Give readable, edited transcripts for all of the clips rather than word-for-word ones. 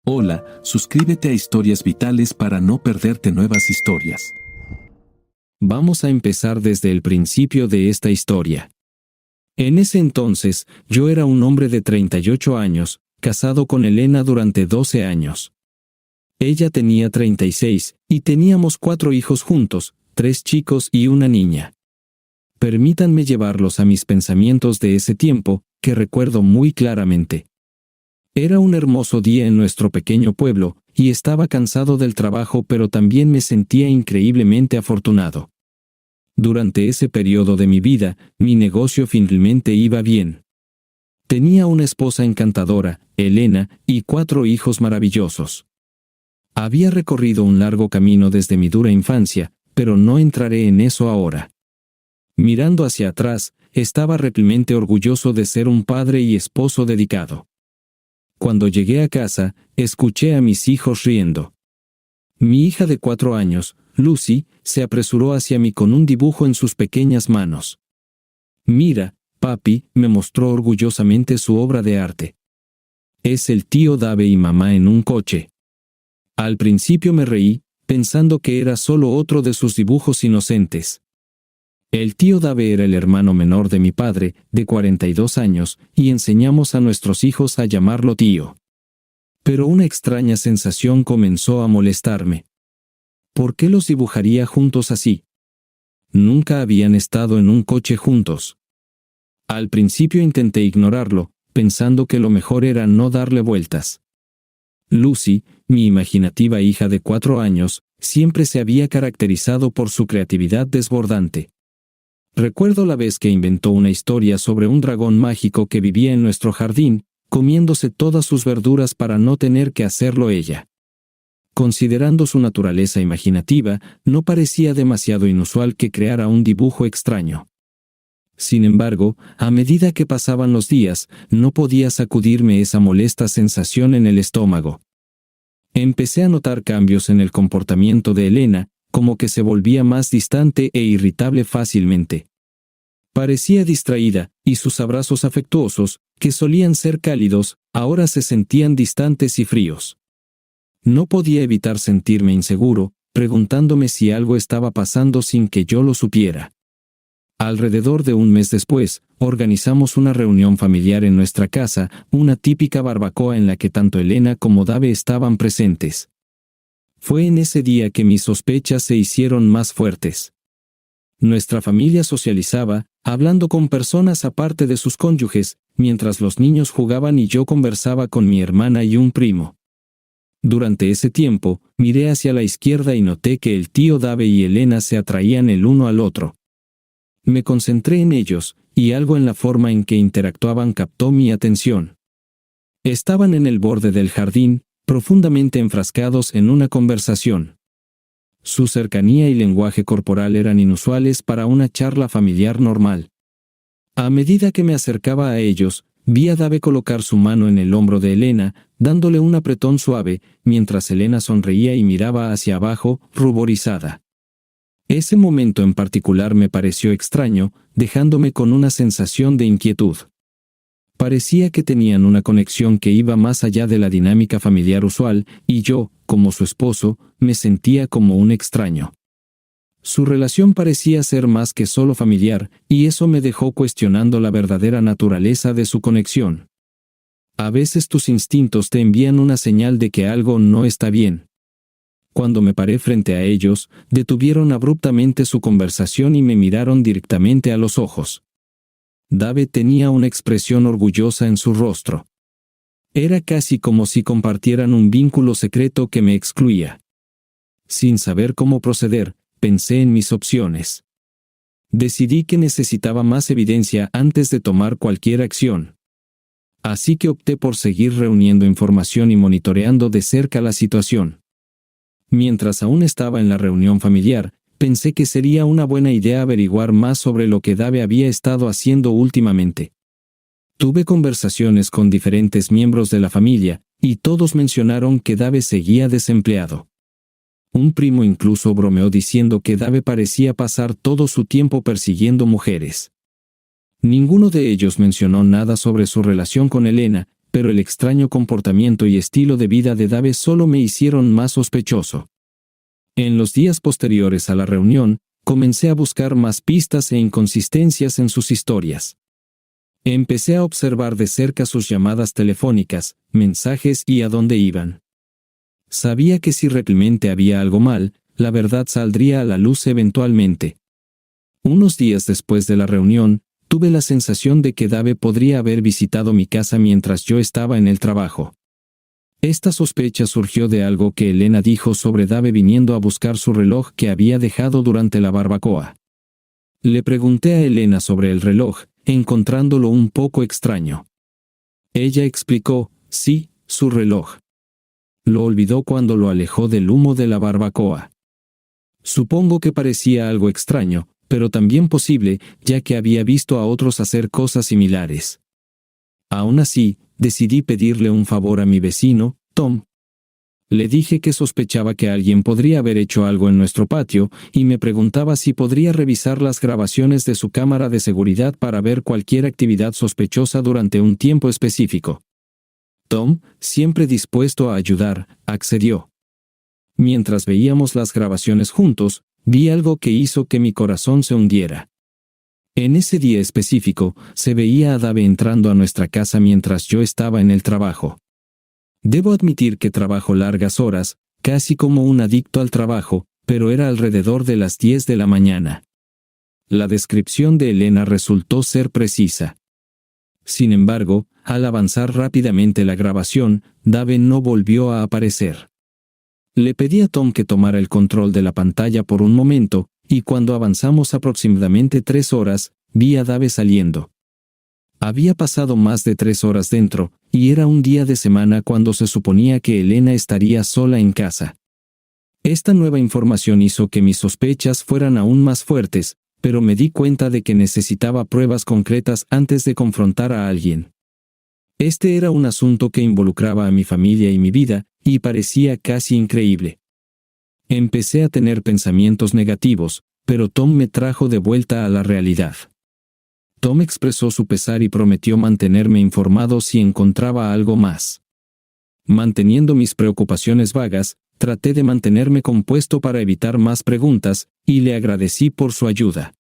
Hola, suscríbete a Historias Vitales para no perderte nuevas historias. Vamos a empezar desde el principio de esta historia. En ese entonces, yo era un hombre de 38 años, casado con Elena durante 12 años. Ella tenía 36, y teníamos 4 hijos juntos, 3 chicos y una niña. Permítanme llevarlos a mis pensamientos de ese tiempo, que recuerdo muy claramente. Era un hermoso día en nuestro pequeño pueblo, y estaba cansado del trabajo, pero también me sentía increíblemente afortunado. Durante ese periodo de mi vida, mi negocio finalmente iba bien. Tenía una esposa encantadora, Elena, y 4 hijos maravillosos. Había recorrido un largo camino desde mi dura infancia, pero no entraré en eso ahora. Mirando hacia atrás, estaba realmente orgulloso de ser un padre y esposo dedicado. Cuando llegué a casa, escuché a mis hijos riendo. Mi hija de 4 años, Lucy, se apresuró hacia mí con un dibujo en sus pequeñas manos. «Mira, papi», me mostró orgullosamente su obra de arte. «Es el tío Dave y mamá en un coche». Al principio me reí, pensando que era solo otro de sus dibujos inocentes. El tío Dave era el hermano menor de mi padre, de 42 años, y enseñamos a nuestros hijos a llamarlo tío. Pero una extraña sensación comenzó a molestarme. ¿Por qué los dibujaría juntos así? Nunca habían estado en un coche juntos. Al principio intenté ignorarlo, pensando que lo mejor era no darle vueltas. Lucy, mi imaginativa hija de 4 años, siempre se había caracterizado por su creatividad desbordante. Recuerdo la vez que inventó una historia sobre un dragón mágico que vivía en nuestro jardín, comiéndose todas sus verduras para no tener que hacerlo ella. Considerando su naturaleza imaginativa, no parecía demasiado inusual que creara un dibujo extraño. Sin embargo, a medida que pasaban los días, no podía sacudirme esa molesta sensación en el estómago. Empecé a notar cambios en el comportamiento de Elena, como que se volvía más distante e irritable fácilmente. Parecía distraída, y sus abrazos afectuosos, que solían ser cálidos, ahora se sentían distantes y fríos. No podía evitar sentirme inseguro, preguntándome si algo estaba pasando sin que yo lo supiera. Alrededor de un mes después, organizamos una reunión familiar en nuestra casa, una típica barbacoa en la que tanto Elena como Dave estaban presentes. Fue en ese día que mis sospechas se hicieron más fuertes. Nuestra familia socializaba, hablando con personas aparte de sus cónyuges, mientras los niños jugaban y yo conversaba con mi hermana y un primo. Durante ese tiempo, miré hacia la izquierda y noté que el tío Dave y Elena se atraían el uno al otro. Me concentré en ellos, y algo en la forma en que interactuaban captó mi atención. Estaban en el borde del jardín, profundamente enfrascados en una conversación. Su cercanía y lenguaje corporal eran inusuales para una charla familiar normal. A medida que me acercaba a ellos, vi a Dave colocar su mano en el hombro de Elena, dándole un apretón suave, mientras Elena sonreía y miraba hacia abajo, ruborizada. Ese momento en particular me pareció extraño, dejándome con una sensación de inquietud. Parecía que tenían una conexión que iba más allá de la dinámica familiar usual, y yo, como su esposo, me sentía como un extraño. Su relación parecía ser más que solo familiar, y eso me dejó cuestionando la verdadera naturaleza de su conexión. A veces tus instintos te envían una señal de que algo no está bien. Cuando me paré frente a ellos, detuvieron abruptamente su conversación y me miraron directamente a los ojos. Dave tenía una expresión orgullosa en su rostro. Era casi como si compartieran un vínculo secreto que me excluía. Sin saber cómo proceder, pensé en mis opciones. Decidí que necesitaba más evidencia antes de tomar cualquier acción. Así que opté por seguir reuniendo información y monitoreando de cerca la situación. Mientras aún estaba en la reunión familiar, pensé que sería una buena idea averiguar más sobre lo que Dave había estado haciendo últimamente. Tuve conversaciones con diferentes miembros de la familia, y todos mencionaron que Dave seguía desempleado. Un primo incluso bromeó diciendo que Dave parecía pasar todo su tiempo persiguiendo mujeres. Ninguno de ellos mencionó nada sobre su relación con Elena, pero el extraño comportamiento y estilo de vida de Dave solo me hicieron más sospechoso. En los días posteriores a la reunión, comencé a buscar más pistas e inconsistencias en sus historias. Empecé a observar de cerca sus llamadas telefónicas, mensajes y a dónde iban. Sabía que si realmente había algo mal, la verdad saldría a la luz eventualmente. Unos días después de la reunión, tuve la sensación de que Dave podría haber visitado mi casa mientras yo estaba en el trabajo. Esta sospecha surgió de algo que Elena dijo sobre Dave viniendo a buscar su reloj que había dejado durante la barbacoa. Le pregunté a Elena sobre el reloj, encontrándolo un poco extraño. Ella explicó, sí, su reloj. Lo olvidó cuando lo alejó del humo de la barbacoa. Supongo que parecía algo extraño, pero también posible, ya que había visto a otros hacer cosas similares. Aún así, decidí pedirle un favor a mi vecino, Tom. Le dije que sospechaba que alguien podría haber hecho algo en nuestro patio, y me preguntaba si podría revisar las grabaciones de su cámara de seguridad para ver cualquier actividad sospechosa durante un tiempo específico. Tom, siempre dispuesto a ayudar, accedió. Mientras veíamos las grabaciones juntos, vi algo que hizo que mi corazón se hundiera. En ese día específico, se veía a Dave entrando a nuestra casa mientras yo estaba en el trabajo. Debo admitir que trabajo largas horas, casi como un adicto al trabajo, pero era alrededor de las 10 de la mañana. La descripción de Elena resultó ser precisa. Sin embargo, al avanzar rápidamente la grabación, Dave no volvió a aparecer. Le pedí a Tom que tomara el control de la pantalla por un momento, y cuando avanzamos aproximadamente 3 horas, vi a Dave saliendo. Había pasado más de 3 horas dentro, y era un día de semana cuando se suponía que Elena estaría sola en casa. Esta nueva información hizo que mis sospechas fueran aún más fuertes, pero me di cuenta de que necesitaba pruebas concretas antes de confrontar a alguien. Este era un asunto que involucraba a mi familia y mi vida, y parecía casi increíble. Empecé a tener pensamientos negativos, pero Tom me trajo de vuelta a la realidad. Tom expresó su pesar y prometió mantenerme informado si encontraba algo más. Manteniendo mis preocupaciones vagas, traté de mantenerme compuesto para evitar más preguntas, y le agradecí por su ayuda.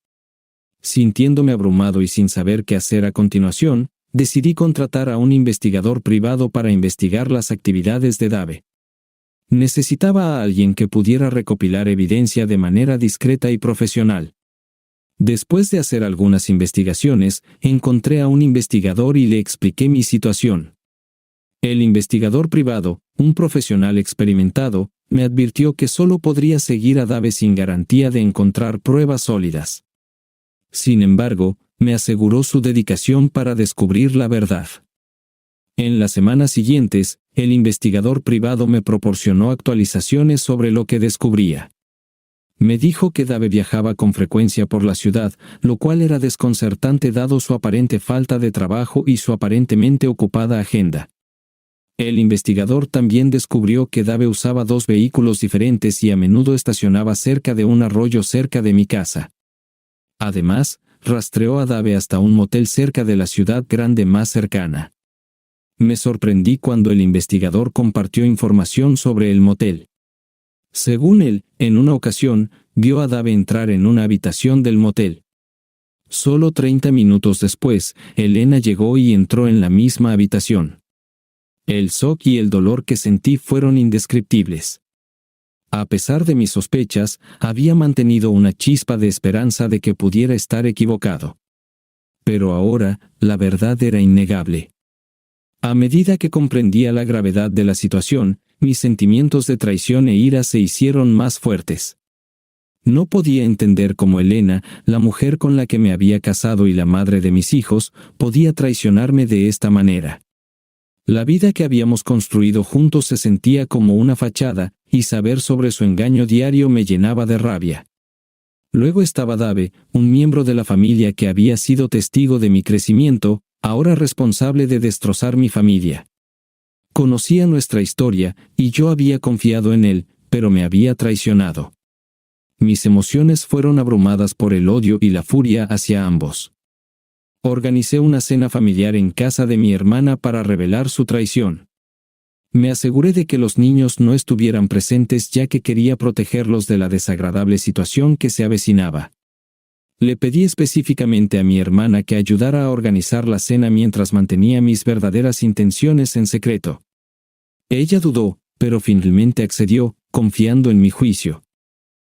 Sintiéndome abrumado y sin saber qué hacer a continuación, decidí contratar a un investigador privado para investigar las actividades de Dave. Necesitaba a alguien que pudiera recopilar evidencia de manera discreta y profesional. Después de hacer algunas investigaciones, encontré a un investigador y le expliqué mi situación. El investigador privado, un profesional experimentado, me advirtió que solo podría seguir a Dave sin garantía de encontrar pruebas sólidas. Sin embargo, me aseguró su dedicación para descubrir la verdad. En las semanas siguientes, el investigador privado me proporcionó actualizaciones sobre lo que descubría. Me dijo que Dave viajaba con frecuencia por la ciudad, lo cual era desconcertante dado su aparente falta de trabajo y su aparentemente ocupada agenda. El investigador también descubrió que Dave usaba 2 vehículos diferentes y a menudo estacionaba cerca de un arroyo cerca de mi casa. Además, rastreó a Dave hasta un motel cerca de la ciudad grande más cercana. Me sorprendí cuando el investigador compartió información sobre el motel. Según él, en una ocasión, vio a Dave entrar en una habitación del motel. Solo 30 minutos después, Elena llegó y entró en la misma habitación. El shock y el dolor que sentí fueron indescriptibles. A pesar de mis sospechas, había mantenido una chispa de esperanza de que pudiera estar equivocado. Pero ahora, la verdad era innegable. A medida que comprendía la gravedad de la situación, mis sentimientos de traición e ira se hicieron más fuertes. No podía entender cómo Elena, la mujer con la que me había casado y la madre de mis hijos, podía traicionarme de esta manera. La vida que habíamos construido juntos se sentía como una fachada, y saber sobre su engaño diario me llenaba de rabia. Luego estaba Dave, un miembro de la familia que había sido testigo de mi crecimiento, ahora responsable de destrozar mi familia. Conocía nuestra historia, y yo había confiado en él, pero me había traicionado. Mis emociones fueron abrumadas por el odio y la furia hacia ambos. Organicé una cena familiar en casa de mi hermana para revelar su traición. Me aseguré de que los niños no estuvieran presentes ya que quería protegerlos de la desagradable situación que se avecinaba. Le pedí específicamente a mi hermana que ayudara a organizar la cena mientras mantenía mis verdaderas intenciones en secreto. Ella dudó, pero finalmente accedió, confiando en mi juicio.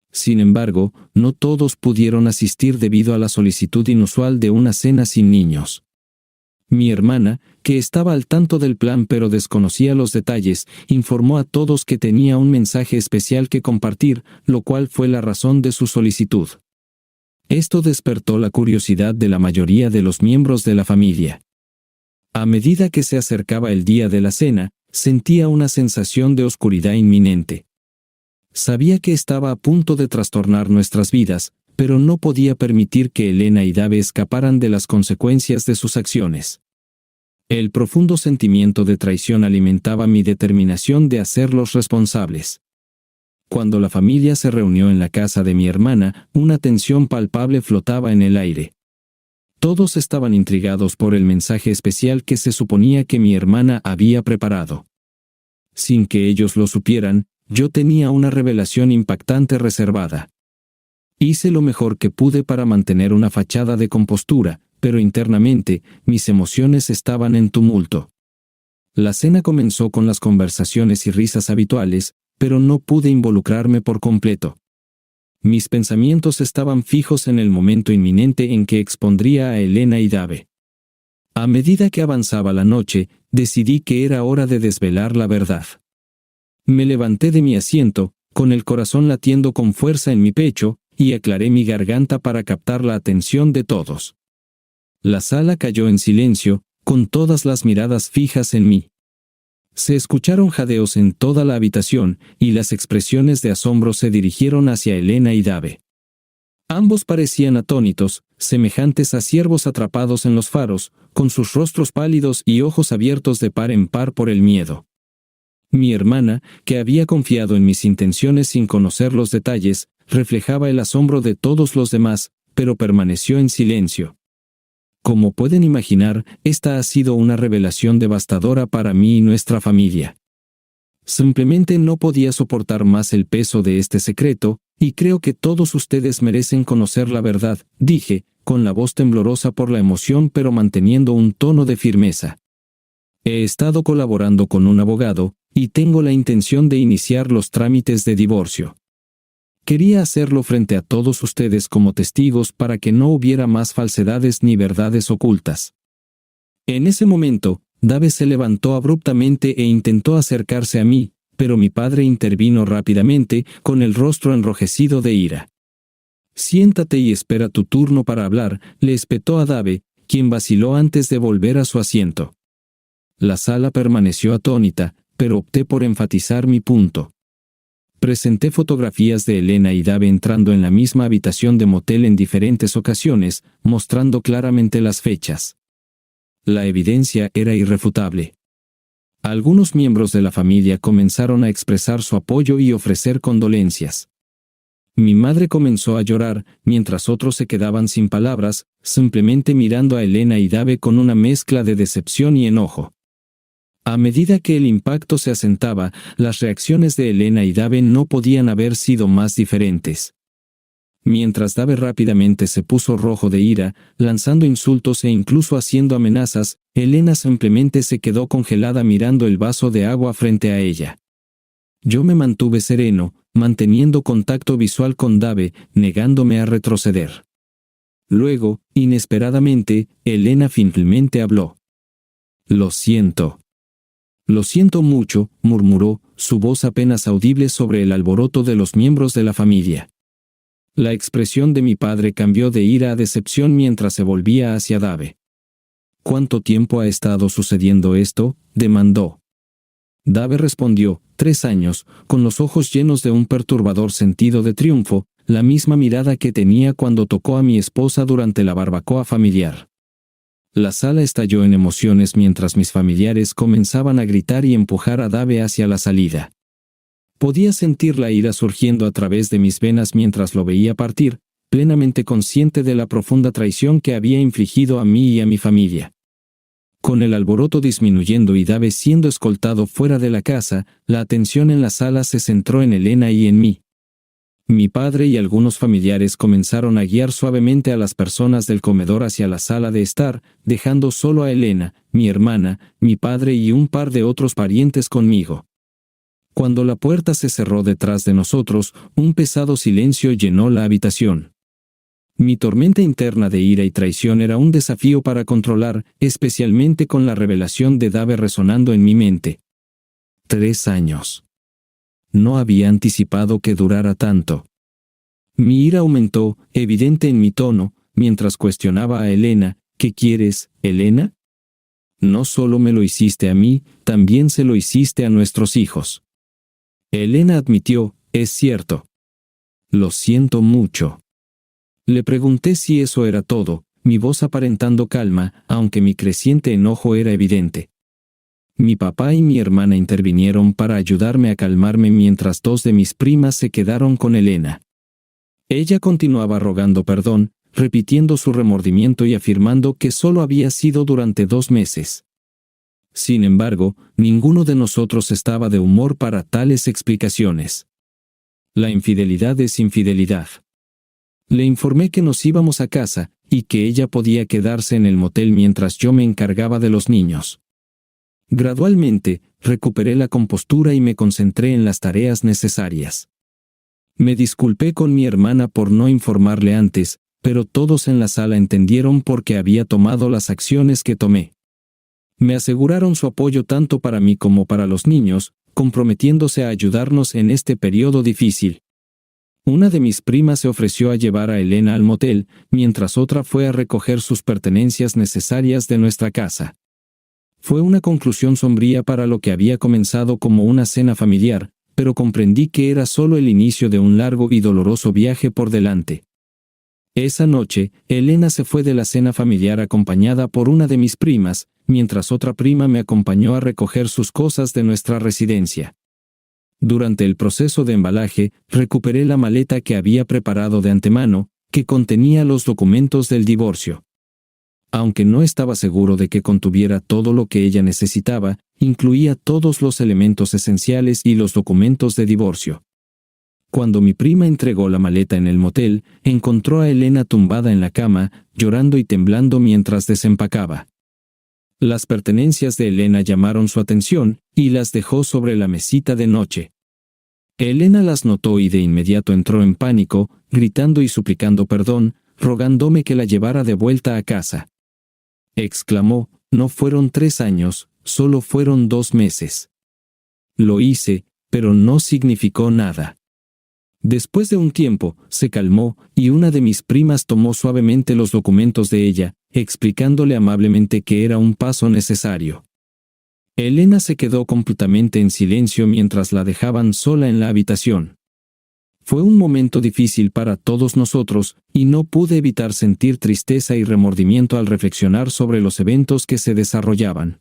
Sin embargo, no todos pudieron asistir debido a la solicitud inusual de una cena sin niños. Mi hermana, que estaba al tanto del plan pero desconocía los detalles, informó a todos que tenía un mensaje especial que compartir, lo cual fue la razón de su solicitud. Esto despertó la curiosidad de la mayoría de los miembros de la familia. A medida que se acercaba el día de la cena, sentía una sensación de oscuridad inminente. Sabía que estaba a punto de trastornar nuestras vidas, pero no podía permitir que Elena y Dave escaparan de las consecuencias de sus acciones. El profundo sentimiento de traición alimentaba mi determinación de hacerlos responsables. Cuando la familia se reunió en la casa de mi hermana, una tensión palpable flotaba en el aire. Todos estaban intrigados por el mensaje especial que se suponía que mi hermana había preparado. Sin que ellos lo supieran, yo tenía una revelación impactante reservada. Hice lo mejor que pude para mantener una fachada de compostura, pero internamente, mis emociones estaban en tumulto. La cena comenzó con las conversaciones y risas habituales, pero no pude involucrarme por completo. Mis pensamientos estaban fijos en el momento inminente en que expondría a Elena y Dave. A medida que avanzaba la noche, decidí que era hora de desvelar la verdad. Me levanté de mi asiento, con el corazón latiendo con fuerza en mi pecho, y aclaré mi garganta para captar la atención de todos. La sala cayó en silencio, con todas las miradas fijas en mí. Se escucharon jadeos en toda la habitación, y las expresiones de asombro se dirigieron hacia Elena y Dave. Ambos parecían atónitos, semejantes a ciervos atrapados en los faros, con sus rostros pálidos y ojos abiertos de par en par por el miedo. Mi hermana, que había confiado en mis intenciones sin conocer los detalles, reflejaba el asombro de todos los demás, pero permaneció en silencio. Como pueden imaginar, esta ha sido una revelación devastadora para mí y nuestra familia. Simplemente no podía soportar más el peso de este secreto, y creo que todos ustedes merecen conocer la verdad, dije, con la voz temblorosa por la emoción pero manteniendo un tono de firmeza. He estado colaborando con un abogado, y tengo la intención de iniciar los trámites de divorcio. Quería hacerlo frente a todos ustedes como testigos para que no hubiera más falsedades ni verdades ocultas. En ese momento, Dave se levantó abruptamente e intentó acercarse a mí, pero mi padre intervino rápidamente, con el rostro enrojecido de ira. «Siéntate y espera tu turno para hablar», le espetó a Dave, quien vaciló antes de volver a su asiento. La sala permaneció atónita, pero opté por enfatizar mi punto. Presenté fotografías de Elena y Dave entrando en la misma habitación de motel en diferentes ocasiones, mostrando claramente las fechas. La evidencia era irrefutable. Algunos miembros de la familia comenzaron a expresar su apoyo y ofrecer condolencias. Mi madre comenzó a llorar, mientras otros se quedaban sin palabras, simplemente mirando a Elena y Dave con una mezcla de decepción y enojo. A medida que el impacto se asentaba, las reacciones de Elena y Dave no podían haber sido más diferentes. Mientras Dave rápidamente se puso rojo de ira, lanzando insultos e incluso haciendo amenazas, Elena simplemente se quedó congelada mirando el vaso de agua frente a ella. Yo me mantuve sereno, manteniendo contacto visual con Dave, negándome a retroceder. Luego, inesperadamente, Elena finalmente habló. «Lo siento». «Lo siento mucho», murmuró, su voz apenas audible sobre el alboroto de los miembros de la familia. La expresión de mi padre cambió de ira a decepción mientras se volvía hacia Dave. «¿Cuánto tiempo ha estado sucediendo esto?», demandó. Dave respondió, 3 años, con los ojos llenos de un perturbador sentido de triunfo, la misma mirada que tenía cuando tocó a mi esposa durante la barbacoa familiar. La sala estalló en emociones mientras mis familiares comenzaban a gritar y empujar a Dave hacia la salida. Podía sentir la ira surgiendo a través de mis venas mientras lo veía partir, plenamente consciente de la profunda traición que había infligido a mí y a mi familia. Con el alboroto disminuyendo y Dave siendo escoltado fuera de la casa, la atención en la sala se centró en Elena y en mí. Mi padre y algunos familiares comenzaron a guiar suavemente a las personas del comedor hacia la sala de estar, dejando solo a Elena, mi hermana, mi padre y un par de otros parientes conmigo. Cuando la puerta se cerró detrás de nosotros, un pesado silencio llenó la habitación. Mi tormenta interna de ira y traición era un desafío para controlar, especialmente con la revelación de Dave resonando en mi mente. 3 años. No había anticipado que durara tanto. Mi ira aumentó, evidente en mi tono, mientras cuestionaba a Elena, ¿qué quieres, Elena? No solo me lo hiciste a mí, también se lo hiciste a nuestros hijos. Elena admitió, es cierto. Lo siento mucho. Le pregunté si eso era todo, mi voz aparentando calma, aunque mi creciente enojo era evidente. Mi papá y mi hermana intervinieron para ayudarme a calmarme mientras 2 de mis primas se quedaron con Elena. Ella continuaba rogando perdón, repitiendo su remordimiento y afirmando que solo había sido durante 2 meses. Sin embargo, ninguno de nosotros estaba de humor para tales explicaciones. La infidelidad es infidelidad. Le informé que nos íbamos a casa, y que ella podía quedarse en el motel mientras yo me encargaba de los niños. Gradualmente, recuperé la compostura y me concentré en las tareas necesarias. Me disculpé con mi hermana por no informarle antes, pero todos en la sala entendieron por qué había tomado las acciones que tomé. Me aseguraron su apoyo tanto para mí como para los niños, comprometiéndose a ayudarnos en este periodo difícil. Una de mis primas se ofreció a llevar a Elena al motel, mientras otra fue a recoger sus pertenencias necesarias de nuestra casa. Fue una conclusión sombría para lo que había comenzado como una cena familiar, pero comprendí que era solo el inicio de un largo y doloroso viaje por delante. Esa noche, Elena se fue de la cena familiar acompañada por una de mis primas, mientras otra prima me acompañó a recoger sus cosas de nuestra residencia. Durante el proceso de embalaje, recuperé la maleta que había preparado de antemano, que contenía los documentos del divorcio. Aunque no estaba seguro de que contuviera todo lo que ella necesitaba, incluía todos los elementos esenciales y los documentos de divorcio. Cuando mi prima entregó la maleta en el motel, encontró a Elena tumbada en la cama, llorando y temblando mientras desempacaba. Las pertenencias de Elena llamaron su atención, y las dejó sobre la mesita de noche. Elena las notó y de inmediato entró en pánico, gritando y suplicando perdón, rogándome que la llevara de vuelta a casa. Exclamó, no fueron 3 años, solo fueron 2 meses. Lo hice, pero no significó nada. Después de un tiempo, se calmó, y una de mis primas tomó suavemente los documentos de ella, explicándole amablemente que era un paso necesario. Elena se quedó completamente en silencio mientras la dejaban sola en la habitación. Fue un momento difícil para todos nosotros, y no pude evitar sentir tristeza y remordimiento al reflexionar sobre los eventos que se desarrollaban.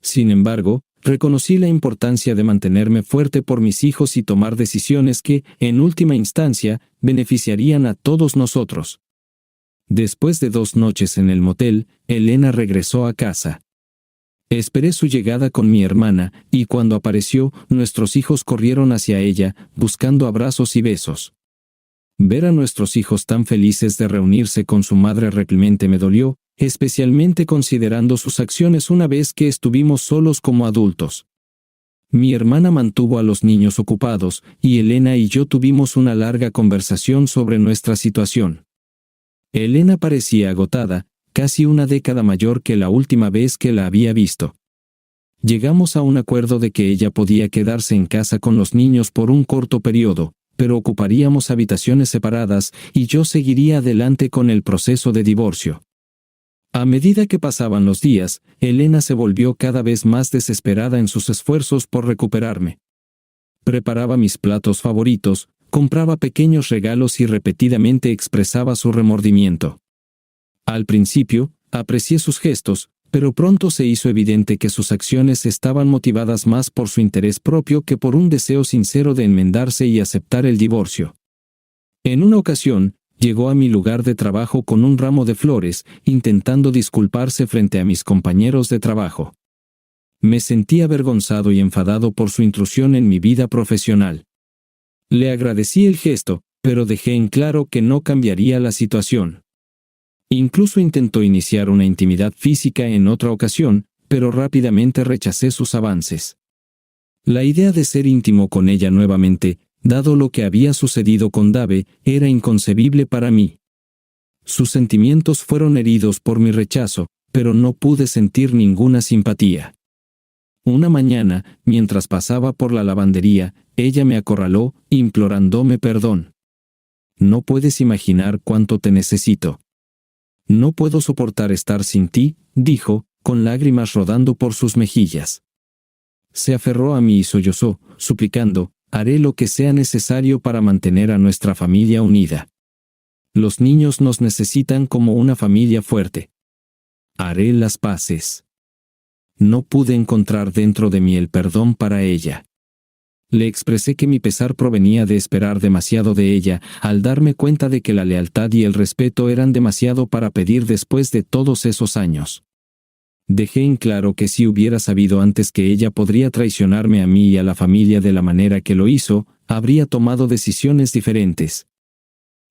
Sin embargo, reconocí la importancia de mantenerme fuerte por mis hijos y tomar decisiones que, en última instancia, beneficiarían a todos nosotros. Después de 2 noches en el motel, Elena regresó a casa. Esperé su llegada con mi hermana, y cuando apareció, nuestros hijos corrieron hacia ella, buscando abrazos y besos. Ver a nuestros hijos tan felices de reunirse con su madre realmente me dolió, especialmente considerando sus acciones una vez que estuvimos solos como adultos. Mi hermana mantuvo a los niños ocupados, y Elena y yo tuvimos una larga conversación sobre nuestra situación. Elena parecía agotada, casi una década mayor que la última vez que la había visto. Llegamos a un acuerdo de que ella podía quedarse en casa con los niños por un corto periodo, pero ocuparíamos habitaciones separadas y yo seguiría adelante con el proceso de divorcio. A medida que pasaban los días, Elena se volvió cada vez más desesperada en sus esfuerzos por recuperarme. Preparaba mis platos favoritos, compraba pequeños regalos y repetidamente expresaba su remordimiento. Al principio, aprecié sus gestos, pero pronto se hizo evidente que sus acciones estaban motivadas más por su interés propio que por un deseo sincero de enmendarse y aceptar el divorcio. En una ocasión, llegó a mi lugar de trabajo con un ramo de flores, intentando disculparse frente a mis compañeros de trabajo. Me sentí avergonzado y enfadado por su intrusión en mi vida profesional. Le agradecí el gesto, pero dejé en claro que no cambiaría la situación. Incluso intentó iniciar una intimidad física en otra ocasión, pero rápidamente rechacé sus avances. La idea de ser íntimo con ella nuevamente, dado lo que había sucedido con Dave, era inconcebible para mí. Sus sentimientos fueron heridos por mi rechazo, pero no pude sentir ninguna simpatía. Una mañana, mientras pasaba por la lavandería, ella me acorraló, implorándome perdón. No puedes imaginar cuánto te necesito. No puedo soportar estar sin ti, dijo, con lágrimas rodando por sus mejillas. Se aferró a mí y sollozó, suplicando, haré lo que sea necesario para mantener a nuestra familia unida. Los niños nos necesitan como una familia fuerte. Haré las paces. No pude encontrar dentro de mí el perdón para ella. Le expresé que mi pesar provenía de esperar demasiado de ella, al darme cuenta de que la lealtad y el respeto eran demasiado para pedir después de todos esos años. Dejé en claro que si hubiera sabido antes que ella podría traicionarme a mí y a la familia de la manera que lo hizo, habría tomado decisiones diferentes.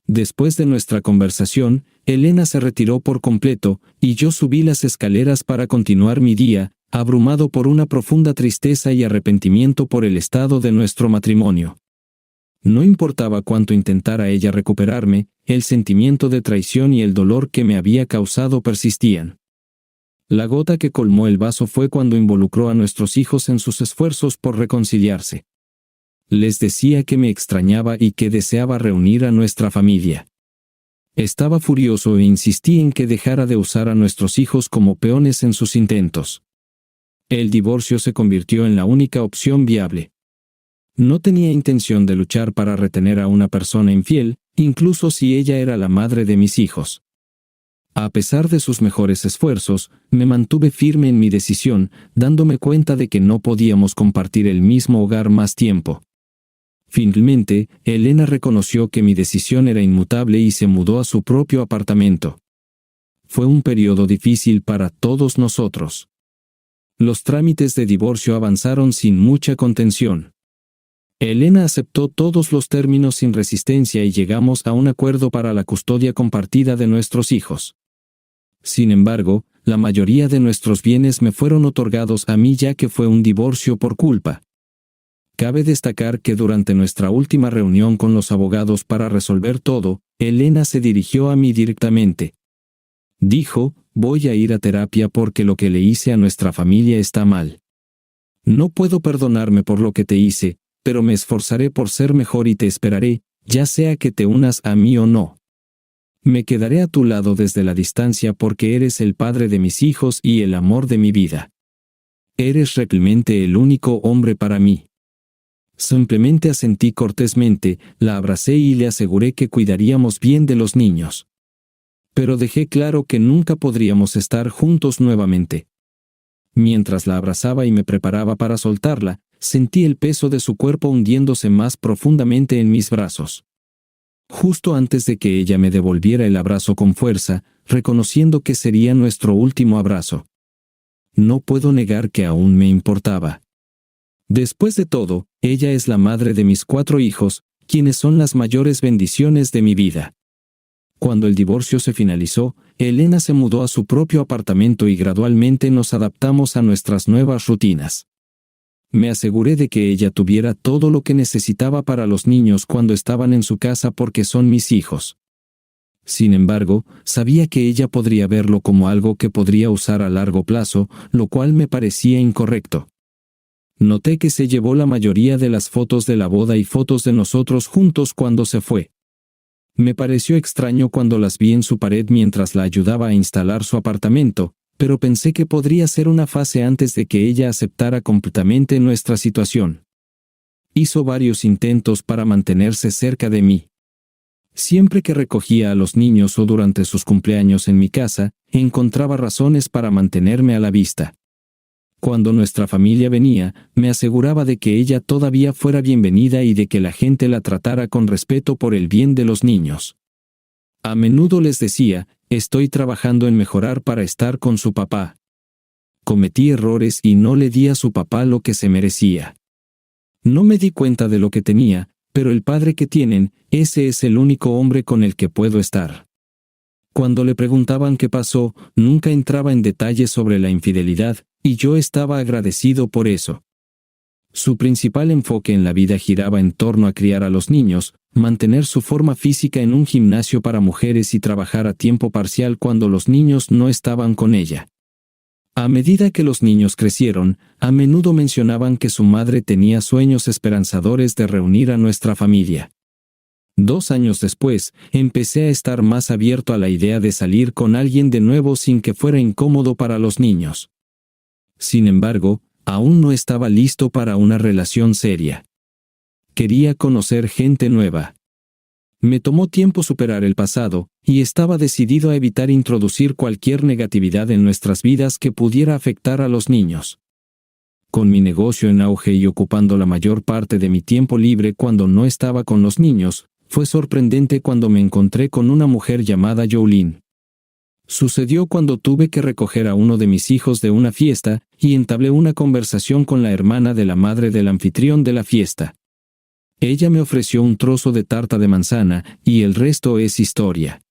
Después de nuestra conversación, Elena se retiró por completo, y yo subí las escaleras para continuar mi día, abrumado por una profunda tristeza y arrepentimiento por el estado de nuestro matrimonio. No importaba cuánto intentara ella recuperarme, el sentimiento de traición y el dolor que me había causado persistían. La gota que colmó el vaso fue cuando involucró a nuestros hijos en sus esfuerzos por reconciliarse. Les decía que me extrañaba y que deseaba reunir a nuestra familia. Estaba furioso e insistí en que dejara de usar a nuestros hijos como peones en sus intentos. El divorcio se convirtió en la única opción viable. No tenía intención de luchar para retener a una persona infiel, incluso si ella era la madre de mis hijos. A pesar de sus mejores esfuerzos, me mantuve firme en mi decisión, dándome cuenta de que no podíamos compartir el mismo hogar más tiempo. Finalmente, Elena reconoció que mi decisión era inmutable y se mudó a su propio apartamento. Fue un periodo difícil para todos nosotros. Los trámites de divorcio avanzaron sin mucha contención. Elena aceptó todos los términos sin resistencia y llegamos a un acuerdo para la custodia compartida de nuestros hijos. Sin embargo, la mayoría de nuestros bienes me fueron otorgados a mí ya que fue un divorcio por culpa. Cabe destacar que durante nuestra última reunión con los abogados para resolver todo, Elena se dirigió a mí directamente. Dijo, voy a ir a terapia porque lo que le hice a nuestra familia está mal. No puedo perdonarme por lo que te hice, pero me esforzaré por ser mejor y te esperaré, ya sea que te unas a mí o no. Me quedaré a tu lado desde la distancia porque eres el padre de mis hijos y el amor de mi vida. Eres realmente el único hombre para mí. Simplemente asentí cortésmente, la abracé y le aseguré que cuidaríamos bien de los niños. Pero dejé claro que nunca podríamos estar juntos nuevamente. Mientras la abrazaba y me preparaba para soltarla, sentí el peso de su cuerpo hundiéndose más profundamente en mis brazos. Justo antes de que ella me devolviera el abrazo con fuerza, reconociendo que sería nuestro último abrazo. No puedo negar que aún me importaba. Después de todo, ella es la madre de mis 4 hijos, quienes son las mayores bendiciones de mi vida. Cuando el divorcio se finalizó, Elena se mudó a su propio apartamento y gradualmente nos adaptamos a nuestras nuevas rutinas. Me aseguré de que ella tuviera todo lo que necesitaba para los niños cuando estaban en su casa porque son mis hijos. Sin embargo, sabía que ella podría verlo como algo que podría usar a largo plazo, lo cual me parecía incorrecto. Noté que se llevó la mayoría de las fotos de la boda y fotos de nosotros juntos cuando se fue. Me pareció extraño cuando las vi en su pared mientras la ayudaba a instalar su apartamento, pero pensé que podría ser una fase antes de que ella aceptara completamente nuestra situación. Hizo varios intentos para mantenerse cerca de mí. Siempre que recogía a los niños o durante sus cumpleaños en mi casa, encontraba razones para mantenerme a la vista. Cuando nuestra familia venía, me aseguraba de que ella todavía fuera bienvenida y de que la gente la tratara con respeto por el bien de los niños. A menudo les decía, estoy trabajando en mejorar para estar con su papá. Cometí errores y no le di a su papá lo que se merecía. No me di cuenta de lo que tenía, pero el padre que tienen, ese es el único hombre con el que puedo estar. Cuando le preguntaban qué pasó, nunca entraba en detalles sobre la infidelidad, y yo estaba agradecido por eso. Su principal enfoque en la vida giraba en torno a criar a los niños, mantener su forma física en un gimnasio para mujeres y trabajar a tiempo parcial cuando los niños no estaban con ella. A medida que los niños crecieron, a menudo mencionaban que su madre tenía sueños esperanzadores de reunir a nuestra familia. 2 años después, empecé a estar más abierto a la idea de salir con alguien de nuevo sin que fuera incómodo para los niños. Sin embargo, aún no estaba listo para una relación seria. Quería conocer gente nueva. Me tomó tiempo superar el pasado, y estaba decidido a evitar introducir cualquier negatividad en nuestras vidas que pudiera afectar a los niños. Con mi negocio en auge y ocupando la mayor parte de mi tiempo libre cuando no estaba con los niños, fue sorprendente cuando me encontré con una mujer llamada Jolene. Sucedió cuando tuve que recoger a uno de mis hijos de una fiesta, y entablé una conversación con la hermana de la madre del anfitrión de la fiesta. Ella me ofreció un trozo de tarta de manzana, y el resto es historia.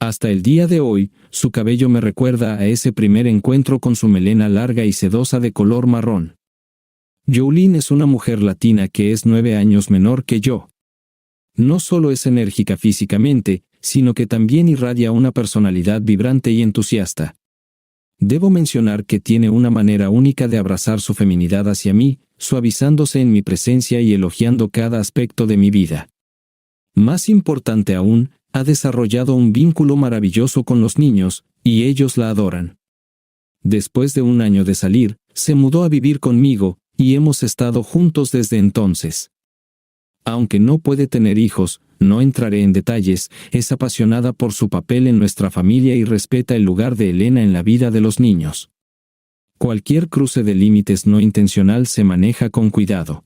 Hasta el día de hoy, su cabello me recuerda a ese primer encuentro con su melena larga y sedosa de color marrón. Jolene es una mujer latina que es 9 años menor que yo. No solo es enérgica físicamente, sino que también irradia una personalidad vibrante y entusiasta. Debo mencionar que tiene una manera única de abrazar su feminidad hacia mí, suavizándose en mi presencia y elogiando cada aspecto de mi vida. Más importante aún, ha desarrollado un vínculo maravilloso con los niños, y ellos la adoran. Después de 1 año de salir, se mudó a vivir conmigo, y hemos estado juntos desde entonces. Aunque no puede tener hijos, no entraré en detalles, es apasionada por su papel en nuestra familia y respeta el lugar de Elena en la vida de los niños. Cualquier cruce de límites no intencional se maneja con cuidado.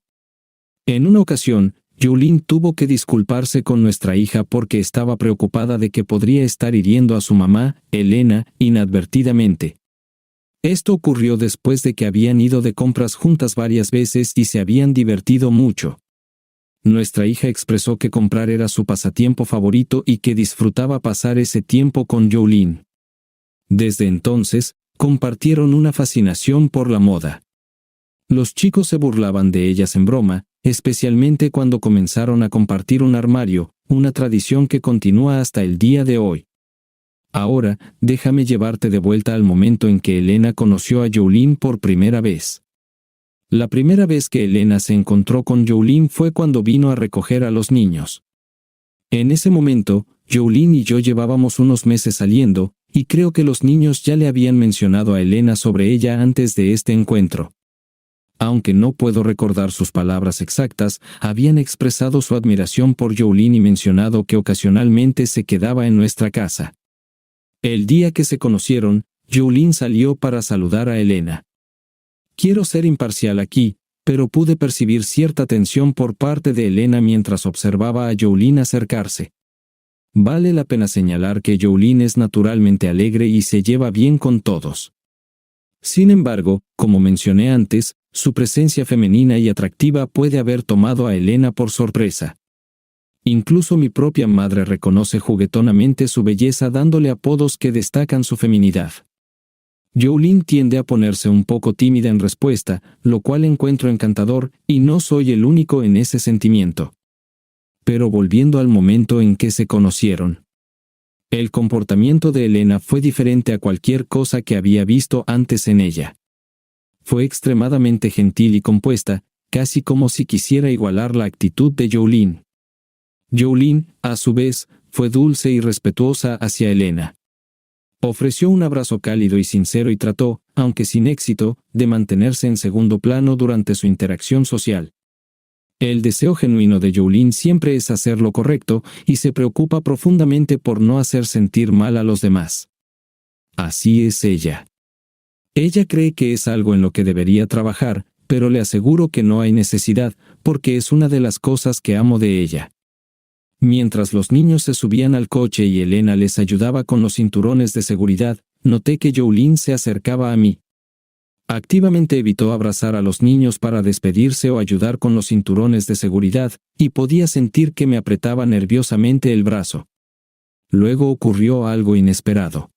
En una ocasión, Jolene tuvo que disculparse con nuestra hija porque estaba preocupada de que podría estar hiriendo a su mamá, Elena, inadvertidamente. Esto ocurrió después de que habían ido de compras juntas varias veces y se habían divertido mucho. Nuestra hija expresó que comprar era su pasatiempo favorito y que disfrutaba pasar ese tiempo con Jolene. Desde entonces, compartieron una fascinación por la moda. Los chicos se burlaban de ellas en broma, especialmente cuando comenzaron a compartir un armario, una tradición que continúa hasta el día de hoy. Ahora, déjame llevarte de vuelta al momento en que Elena conoció a Jolene por primera vez. La primera vez que Elena se encontró con Jolene fue cuando vino a recoger a los niños. En ese momento, Jolene y yo llevábamos unos meses saliendo, y creo que los niños ya le habían mencionado a Elena sobre ella antes de este encuentro. Aunque no puedo recordar sus palabras exactas, habían expresado su admiración por Jolene y mencionado que ocasionalmente se quedaba en nuestra casa. El día que se conocieron, Jolene salió para saludar a Elena. Quiero ser imparcial aquí, pero pude percibir cierta tensión por parte de Elena mientras observaba a Jolene acercarse. Vale la pena señalar que Jolene es naturalmente alegre y se lleva bien con todos. Sin embargo, como mencioné antes, su presencia femenina y atractiva puede haber tomado a Elena por sorpresa. Incluso mi propia madre reconoce juguetonamente su belleza dándole apodos que destacan su feminidad. Jolene tiende a ponerse un poco tímida en respuesta, lo cual encuentro encantador, y no soy el único en ese sentimiento. Pero volviendo al momento en que se conocieron. El comportamiento de Elena fue diferente a cualquier cosa que había visto antes en ella. Fue extremadamente gentil y compuesta, casi como si quisiera igualar la actitud de Jolene. Jolene, a su vez, fue dulce y respetuosa hacia Elena. Ofreció un abrazo cálido y sincero y trató, aunque sin éxito, de mantenerse en segundo plano durante su interacción social. El deseo genuino de Jolene siempre es hacer lo correcto y se preocupa profundamente por no hacer sentir mal a los demás. Así es ella. Ella cree que es algo en lo que debería trabajar, pero le aseguro que no hay necesidad, porque es una de las cosas que amo de ella. Mientras los niños se subían al coche y Elena les ayudaba con los cinturones de seguridad, noté que Jolene se acercaba a mí. Activamente evitó abrazar a los niños para despedirse o ayudar con los cinturones de seguridad, y podía sentir que me apretaba nerviosamente el brazo. Luego ocurrió algo inesperado.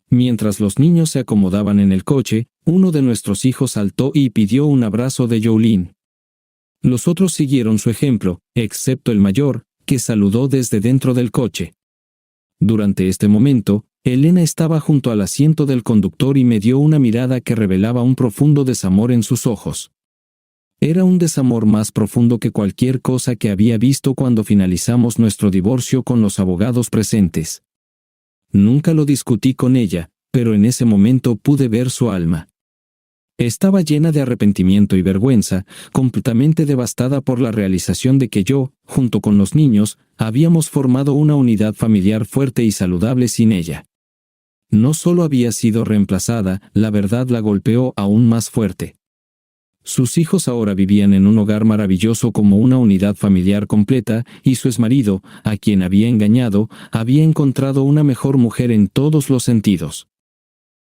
Mientras los niños se acomodaban en el coche, uno de nuestros hijos saltó y pidió un abrazo de Jolene. Los otros siguieron su ejemplo, excepto el mayor, que saludó desde dentro del coche. Durante este momento, Elena estaba junto al asiento del conductor y me dio una mirada que revelaba un profundo desamor en sus ojos. Era un desamor más profundo que cualquier cosa que había visto cuando finalizamos nuestro divorcio con los abogados presentes. Nunca lo discutí con ella, pero en ese momento pude ver su alma. Estaba llena de arrepentimiento y vergüenza, completamente devastada por la realización de que yo, junto con los niños, habíamos formado una unidad familiar fuerte y saludable sin ella. No solo había sido reemplazada, la verdad la golpeó aún más fuerte. Sus hijos ahora vivían en un hogar maravilloso como una unidad familiar completa, y su exmarido, a quien había engañado, había encontrado una mejor mujer en todos los sentidos.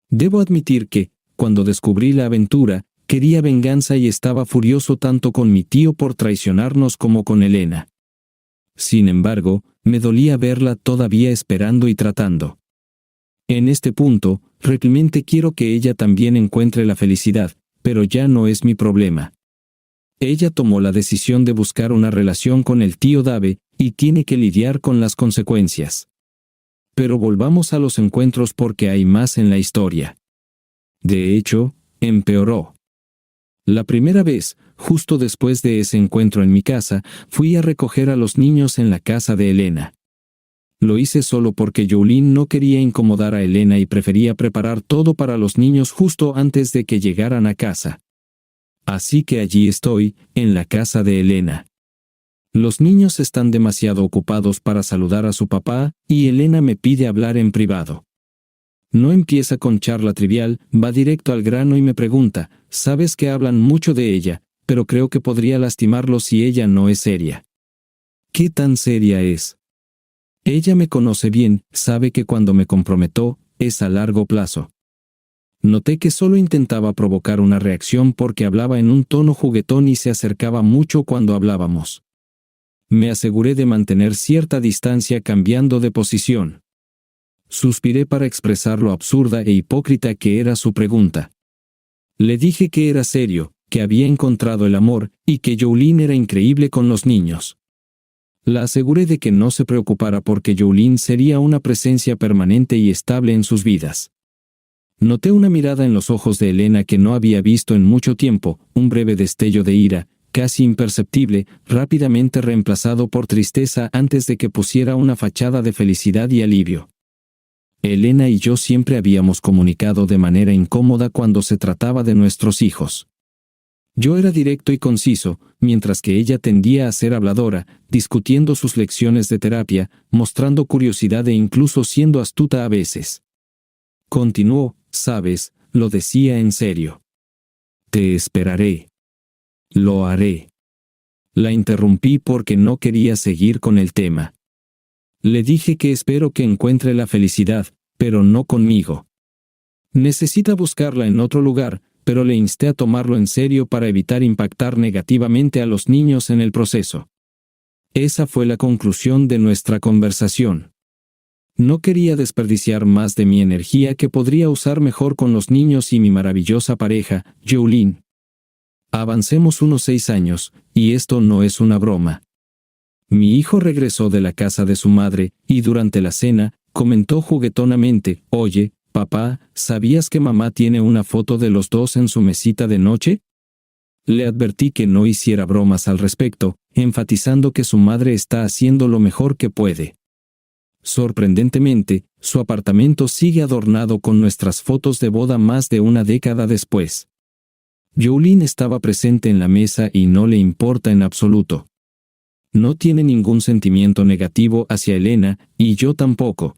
Debo admitir que, cuando descubrí la aventura, quería venganza y estaba furioso tanto con mi tío por traicionarnos como con Elena. Sin embargo, me dolía verla todavía esperando y tratando. En este punto, realmente quiero que ella también encuentre la felicidad, pero ya no es mi problema. Ella tomó la decisión de buscar una relación con el tío Dave, y tiene que lidiar con las consecuencias. Pero volvamos a los encuentros porque hay más en la historia. De hecho, empeoró. La primera vez, justo después de ese encuentro en mi casa, fui a recoger a los niños en la casa de Elena. Lo hice solo porque Jolene no quería incomodar a Elena y prefería preparar todo para los niños justo antes de que llegaran a casa. Así que allí estoy, en la casa de Elena. Los niños están demasiado ocupados para saludar a su papá, y Elena me pide hablar en privado. No empieza con charla trivial, va directo al grano y me pregunta, «Sabes que hablan mucho de ella, pero creo que podría lastimarlo si ella no es seria». ¿Qué tan seria es? Ella me conoce bien, sabe que cuando me comprometo, es a largo plazo. Noté que solo intentaba provocar una reacción porque hablaba en un tono juguetón y se acercaba mucho cuando hablábamos. Me aseguré de mantener cierta distancia cambiando de posición. Suspiré para expresar lo absurda e hipócrita que era su pregunta. Le dije que era serio, que había encontrado el amor, y que Jolene era increíble con los niños. La aseguré de que no se preocupara porque Jolene sería una presencia permanente y estable en sus vidas. Noté una mirada en los ojos de Elena que no había visto en mucho tiempo, un breve destello de ira, casi imperceptible, rápidamente reemplazado por tristeza antes de que pusiera una fachada de felicidad y alivio. Elena y yo siempre habíamos comunicado de manera incómoda cuando se trataba de nuestros hijos. Yo era directo y conciso, mientras que ella tendía a ser habladora, discutiendo sus lecciones de terapia, mostrando curiosidad e incluso siendo astuta a veces. Continuó, «Sabes, lo decía en serio. Te esperaré. Lo haré». La interrumpí porque no quería seguir con el tema. Le dije que espero que encuentre la felicidad, pero no conmigo. Necesita buscarla en otro lugar, pero le insté a tomarlo en serio para evitar impactar negativamente a los niños en el proceso. Esa fue la conclusión de nuestra conversación. No quería desperdiciar más de mi energía que podría usar mejor con los niños y mi maravillosa pareja, Jolene. Avancemos unos 6 años, y esto no es una broma. Mi hijo regresó de la casa de su madre, y durante la cena, comentó juguetonamente, «Oye, papá, ¿sabías que mamá tiene una foto de los dos en su mesita de noche?» Le advertí que no hiciera bromas al respecto, enfatizando que su madre está haciendo lo mejor que puede. Sorprendentemente, su apartamento sigue adornado con nuestras fotos de boda más de una década después. Jolene estaba presente en la mesa y no le importa en absoluto. No tiene ningún sentimiento negativo hacia Elena, y yo tampoco.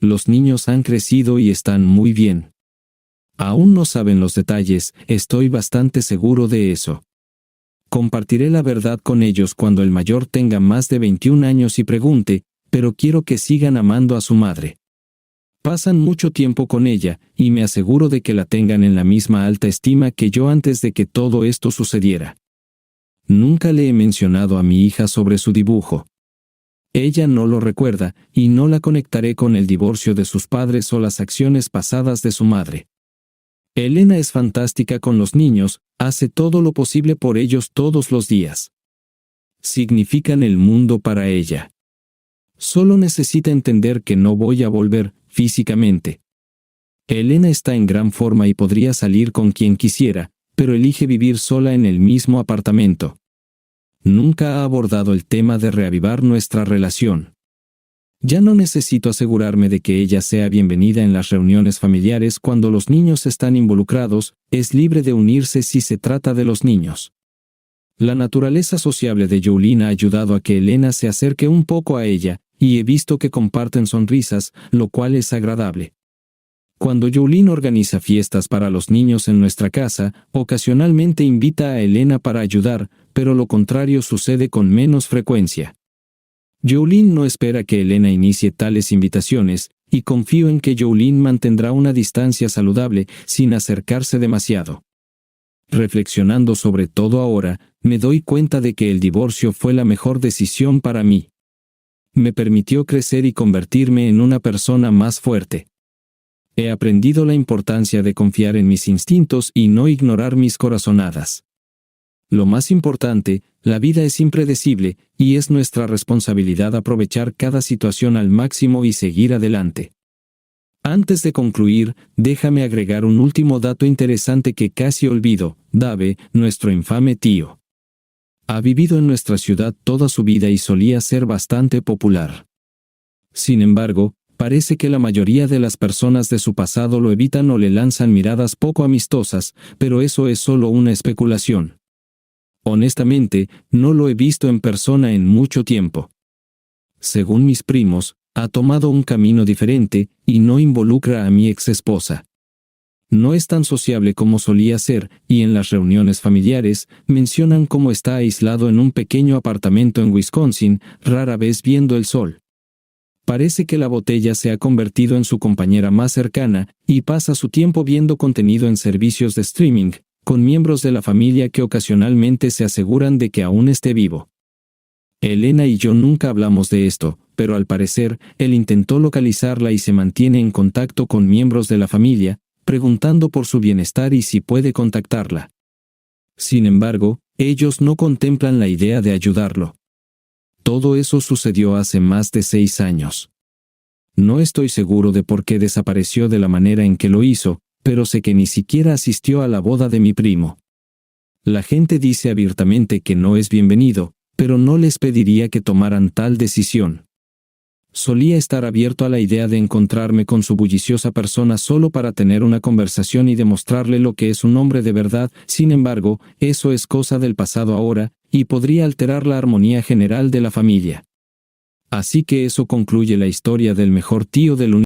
Los niños han crecido y están muy bien. Aún no saben los detalles, estoy bastante seguro de eso. Compartiré la verdad con ellos cuando el mayor tenga más de 21 años y pregunte, pero quiero que sigan amando a su madre. Pasan mucho tiempo con ella, y me aseguro de que la tengan en la misma alta estima que yo antes de que todo esto sucediera. Nunca le he mencionado a mi hija sobre su dibujo. Ella no lo recuerda, y no la conectaré con el divorcio de sus padres o las acciones pasadas de su madre. Elena es fantástica con los niños, hace todo lo posible por ellos todos los días. Significan el mundo para ella. Solo necesita entender que no voy a volver, físicamente. Elena está en gran forma y podría salir con quien quisiera, pero elige vivir sola en el mismo apartamento. Nunca ha abordado el tema de reavivar nuestra relación. Ya no necesito asegurarme de que ella sea bienvenida en las reuniones familiares cuando los niños están involucrados, es libre de unirse si se trata de los niños. La naturaleza sociable de Jolene ha ayudado a que Elena se acerque un poco a ella, y he visto que comparten sonrisas, lo cual es agradable. Cuando Jolene organiza fiestas para los niños en nuestra casa, ocasionalmente invita a Elena para ayudar, pero lo contrario sucede con menos frecuencia. Jolene no espera que Elena inicie tales invitaciones, y confío en que Jolene mantendrá una distancia saludable sin acercarse demasiado. Reflexionando sobre todo ahora, me doy cuenta de que el divorcio fue la mejor decisión para mí. Me permitió crecer y convertirme en una persona más fuerte. He aprendido la importancia de confiar en mis instintos y no ignorar mis corazonadas. Lo más importante, la vida es impredecible, y es nuestra responsabilidad aprovechar cada situación al máximo y seguir adelante. Antes de concluir, déjame agregar un último dato interesante que casi olvido. Dave, nuestro infame tío, ha vivido en nuestra ciudad toda su vida y solía ser bastante popular. Sin embargo, parece que la mayoría de las personas de su pasado lo evitan o le lanzan miradas poco amistosas, pero eso es solo una especulación. Honestamente, no lo he visto en persona en mucho tiempo. Según mis primos, ha tomado un camino diferente, y no involucra a mi exesposa. No es tan sociable como solía ser, y en las reuniones familiares, mencionan cómo está aislado en un pequeño apartamento en Wisconsin, rara vez viendo el sol. Parece que la botella se ha convertido en su compañera más cercana, y pasa su tiempo viendo contenido en servicios de streaming, con miembros de la familia que ocasionalmente se aseguran de que aún esté vivo. Elena y yo nunca hablamos de esto, pero al parecer, él intentó localizarla y se mantiene en contacto con miembros de la familia, preguntando por su bienestar y si puede contactarla. Sin embargo, ellos no contemplan la idea de ayudarlo. Todo eso sucedió hace más de 6 años. No estoy seguro de por qué desapareció de la manera en que lo hizo, pero sé que ni siquiera asistió a la boda de mi primo. La gente dice abiertamente que no es bienvenido, pero no les pediría que tomaran tal decisión. Solía estar abierto a la idea de encontrarme con su bulliciosa persona solo para tener una conversación y demostrarle lo que es un hombre de verdad. Sin embargo, eso es cosa del pasado ahora, y podría alterar la armonía general de la familia. Así que eso concluye la historia del mejor tío del universo.